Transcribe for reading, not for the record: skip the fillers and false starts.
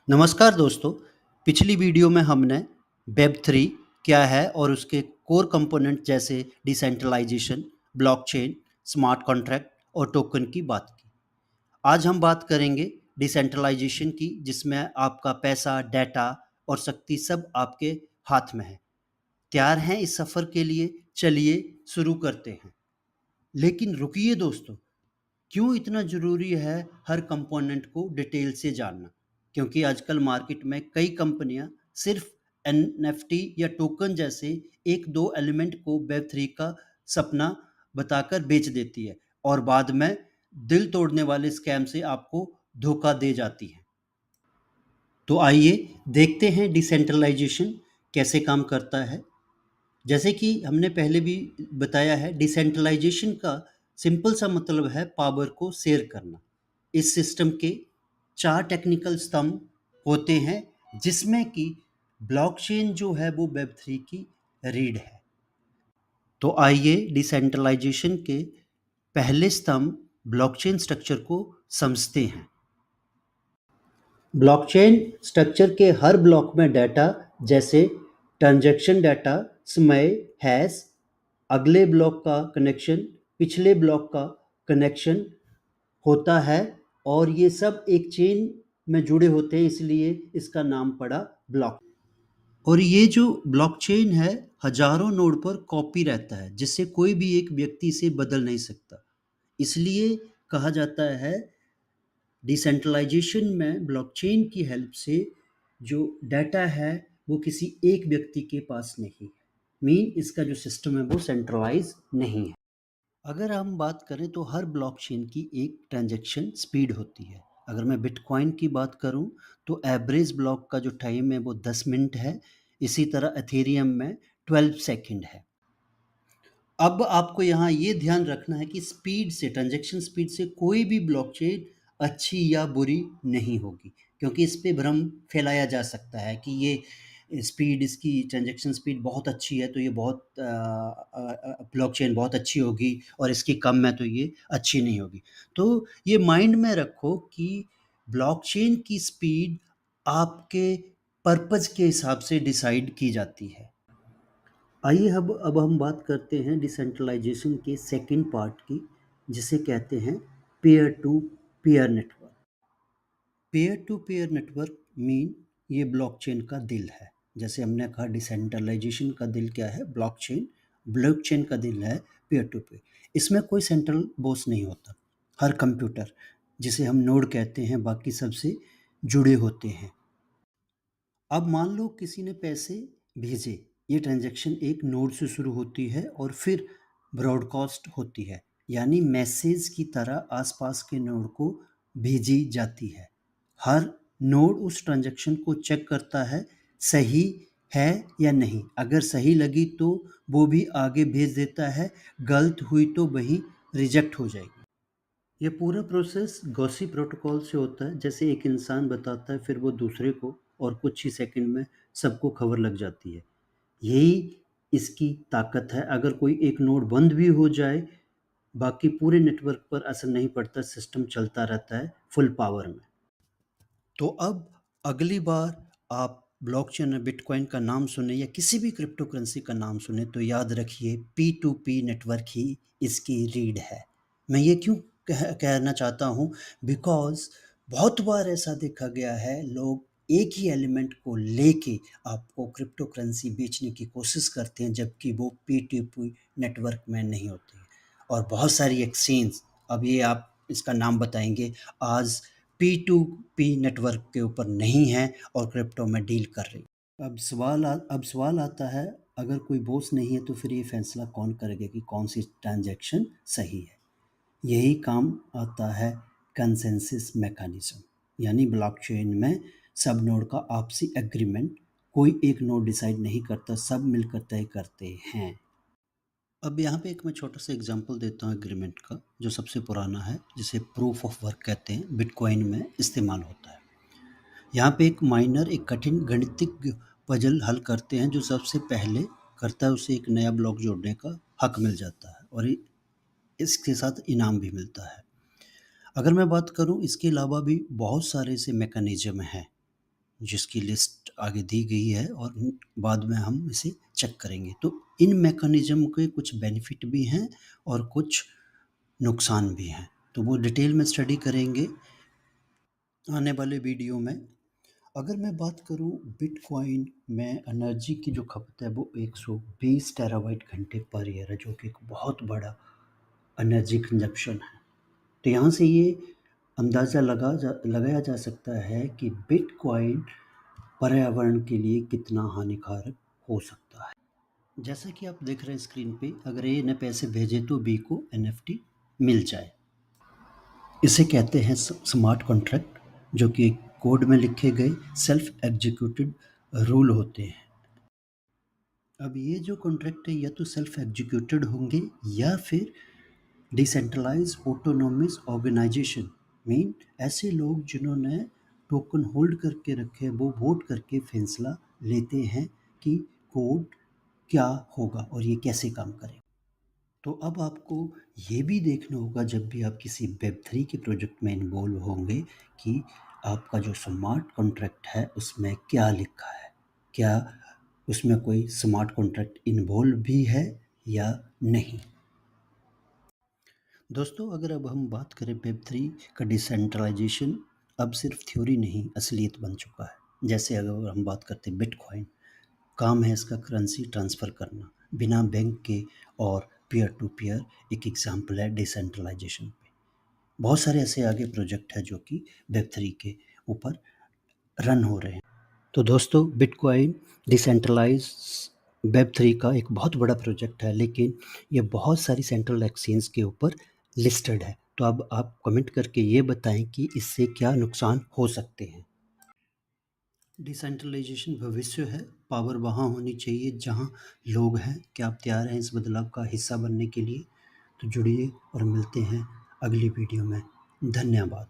नमस्कार दोस्तों। पिछली वीडियो में हमने वेब थ्री क्या है और उसके कोर कंपोनेंट जैसे डिसेंट्रलाइजेशन, ब्लॉकचेन, स्मार्ट कॉन्ट्रैक्ट और टोकन की बात की। आज हम बात करेंगे डिसेंट्रलाइजेशन की, जिसमें आपका पैसा, डाटा और शक्ति सब आपके हाथ में है। तैयार हैं इस सफ़र के लिए? चलिए शुरू करते हैं। लेकिन रुकिए दोस्तों, क्यों इतना ज़रूरी है हर कंपोनेंट को डिटेल से जानना? क्योंकि आजकल मार्केट में कई कंपनियां सिर्फ एनएफटी या टोकन जैसे एक दो एलिमेंट को वेब थ्री का सपना बताकर बेच देती है और बाद में दिल तोड़ने वाले स्कैम से आपको धोखा दे जाती है। तो आइए देखते हैं डिसेंट्रलाइजेशन कैसे काम करता है। जैसे कि हमने पहले भी बताया है, डिसेंट्रलाइजेशन का सिंपल सा मतलब है पावर को शेयर करना। इस सिस्टम के चार टेक्निकल स्तंभ होते हैं, जिसमें कि ब्लॉकचेन जो है वो वेब थ्री की रीढ़ है। तो आइए डिसेंट्रलाइजेशन के पहले स्तंभ ब्लॉकचेन स्ट्रक्चर को समझते हैं। ब्लॉकचेन स्ट्रक्चर के हर ब्लॉक में डाटा, जैसे ट्रांजैक्शन डाटा, समय, हैश, अगले ब्लॉक का कनेक्शन, पिछले ब्लॉक का कनेक्शन होता है और ये सब एक चेन में जुड़े होते हैं, इसलिए इसका नाम पड़ा ब्लॉक। और ये जो ब्लॉकचेन है, हजारों नोड पर कॉपी रहता है, जिससे कोई भी एक व्यक्ति से बदल नहीं सकता। इसलिए कहा जाता है डिसेंट्रलाइजेशन में ब्लॉकचेन की हेल्प से जो डाटा है वो किसी एक व्यक्ति के पास नहीं है। मीन इसका जो सिस्टम है वो सेंट्रलाइज नहीं है। अगर हम बात करें तो हर ब्लॉकचेन की एक ट्रांजैक्शन स्पीड होती है। अगर मैं बिटकॉइन की बात करूं तो एवरेज ब्लॉक का जो टाइम है वो 10 मिनट है। इसी तरह एथेरियम में 12 सेकंड है। अब आपको यहाँ ये ध्यान रखना है कि स्पीड से, ट्रांजैक्शन स्पीड से कोई भी ब्लॉकचेन अच्छी या बुरी नहीं होगी, क्योंकि इस पे भ्रम फैलाया जा सकता है कि ये स्पीड, इसकी ट्रांजैक्शन स्पीड बहुत अच्छी है तो ये बहुत ब्लॉकचेन बहुत अच्छी होगी, और इसकी कम है तो ये अच्छी नहीं होगी। तो ये माइंड में रखो कि ब्लॉकचेन की स्पीड आपके पर्पज़ के हिसाब से डिसाइड की जाती है। आइए अब हम बात करते हैं डिसेंट्रलाइजेशन के सेकंड पार्ट की, जिसे कहते हैं peer to peer network. Peer to peer network mean ये ब्लॉकचेन का दिल है। जैसे हमने कहा डिसेंट्रलाइजेशन का दिल क्या है, ब्लॉकचेन। ब्लॉकचेन का दिल है पीयर टू पीयर। इसमें कोई सेंट्रल बॉस नहीं होता। हर कंप्यूटर, जिसे हम नोड कहते हैं, बाकी सबसे जुड़े होते हैं। अब मान लो किसी ने पैसे भेजे। ये ट्रांजैक्शन एक नोड से शुरू होती है और फिर ब्रॉडकास्ट होती है, यानी मैसेज की तरह आसपास के नोड को भेजी जाती है। हर नोड उस ट्रांजैक्शन को चेक करता है सही है या नहीं। अगर सही लगी तो वो भी आगे भेज देता है, गलत हुई तो वही रिजेक्ट हो जाएगी। ये पूरा प्रोसेस गॉसी प्रोटोकॉल से होता है। जैसे एक इंसान बताता है, फिर वो दूसरे को, और कुछ ही सेकंड में सबको खबर लग जाती है। यही इसकी ताकत है। अगर कोई एक नोड बंद भी हो जाए, बाकी पूरे नेटवर्क पर असर नहीं पड़ता, सिस्टम चलता रहता है फुल पावर में। तो अब अगली बार आप ब्लॉकचेन और बिटकॉइन का नाम सुने या किसी भी क्रिप्टो करेंसी का नाम सुने तो याद रखिए पी टू पी नेटवर्क ही इसकी रीढ़ है। मैं ये क्यों कहना चाहता हूँ, बिकॉज बहुत बार ऐसा देखा गया है, लोग एक ही एलिमेंट को लेके आपको क्रिप्टो करेंसी बेचने की कोशिश करते हैं, जबकि वो पी टू पी नेटवर्क में नहीं होती। और बहुत सारी एक्सचेंज, अब ये आप इसका नाम बताएंगे, आज पी टू पी नेटवर्क के ऊपर नहीं है और क्रिप्टो में डील कर रही। अब सवाल आता है, अगर कोई बॉस नहीं है तो फिर ये फैसला कौन करेगा कि कौन सी ट्रांजैक्शन सही है? यही काम आता है कंसेंसस मैकेनिज्म, यानी ब्लॉकचेन में सब नोड का आपसी एग्रीमेंट। कोई एक नोड डिसाइड नहीं करता, सब मिलकर तय करते हैं। अब यहाँ पे एक मैं छोटा सा एग्जांपल देता हूँ एग्रीमेंट का, जो सबसे पुराना है, जिसे प्रूफ ऑफ वर्क कहते हैं, बिटकॉइन में इस्तेमाल होता है। यहाँ पे एक माइनर एक कठिन गणितिक पजल हल करते हैं। जो सबसे पहले करता है उसे एक नया ब्लॉक जोड़ने का हक मिल जाता है, और इसके साथ इनाम भी मिलता है। अगर मैं बात करूँ, इसके अलावा भी बहुत सारे ऐसे मैकेनिज्म हैं जिसकी लिस्ट आगे दी गई है और बाद में हम इसे चेक करेंगे। तो इन मैकेनिज़्म के कुछ बेनिफिट भी हैं और कुछ नुकसान भी हैं, तो वो डिटेल में स्टडी करेंगे आने वाले वीडियो में। अगर मैं बात करूं बिटकॉइन में एनर्जी की जो खपत है वो 120 टेराबाइट घंटे पर ईयर है, जो कि एक बहुत बड़ा एनर्जी कंजप्शन है। तो यहाँ से ये अंदाज़ा लगाया जा सकता है कि बिटकॉइन पर्यावरण के लिए कितना हानिकारक हो सकता है। जैसा कि आप देख रहे हैं स्क्रीन पे, अगर ए ने पैसे भेजे तो बी को एनएफटी मिल जाए। इसे कहते हैं स्मार्ट कॉन्ट्रैक्ट, जो कि कोड में लिखे गए सेल्फ एग्जीक्यूटेड रूल होते हैं। अब ये जो कॉन्ट्रैक्ट है या तो सेल्फ एग्जीक्यूटेड होंगे या फिर डिसेंट्रलाइज ऑटोनोमस ऑर्गेनाइजेशन, मीन ऐसे लोग जिन्होंने टोकन होल्ड करके रखे वो वोट करके फैसला लेते हैं कि कोड क्या होगा और ये कैसे काम करेगा। तो अब आपको ये भी देखना होगा जब भी आप किसी वेब3 के प्रोजेक्ट में इन्वॉल्व होंगे कि आपका जो स्मार्ट कॉन्ट्रैक्ट है उसमें क्या लिखा है, क्या उसमें कोई स्मार्ट कॉन्ट्रैक्ट इन्वॉल्व भी है या नहीं। दोस्तों, अगर अब हम बात करें वेब3 का डिसेंट्रलाइजेशन अब सिर्फ थ्योरी नहीं असलियत बन चुका है। जैसे अगर हम बात करते हैं बिटकॉइन, काम है इसका करेंसी ट्रांसफ़र करना बिना बैंक के और पीयर टू पीयर एक एग्जांपल है डिसेंट्रलाइजेशन पे। बहुत सारे ऐसे आगे प्रोजेक्ट है जो कि वेब3 के ऊपर रन हो रहे हैं। तो दोस्तों, बिटकॉइन डिसेंट्रलाइज वेब3 का एक बहुत बड़ा प्रोजेक्ट है, लेकिन ये बहुत सारी सेंट्रल एक्सचेंज के ऊपर लिस्टेड है। तो अब आप कमेंट करके ये बताएं कि इससे क्या नुकसान हो सकते हैं। डिसेंट्रलाइजेशन भविष्य है, पावर वहाँ होनी चाहिए जहाँ लोग हैं। क्या आप तैयार हैं इस बदलाव का हिस्सा बनने के लिए? तो जुड़िए और मिलते हैं अगली वीडियो में। धन्यवाद।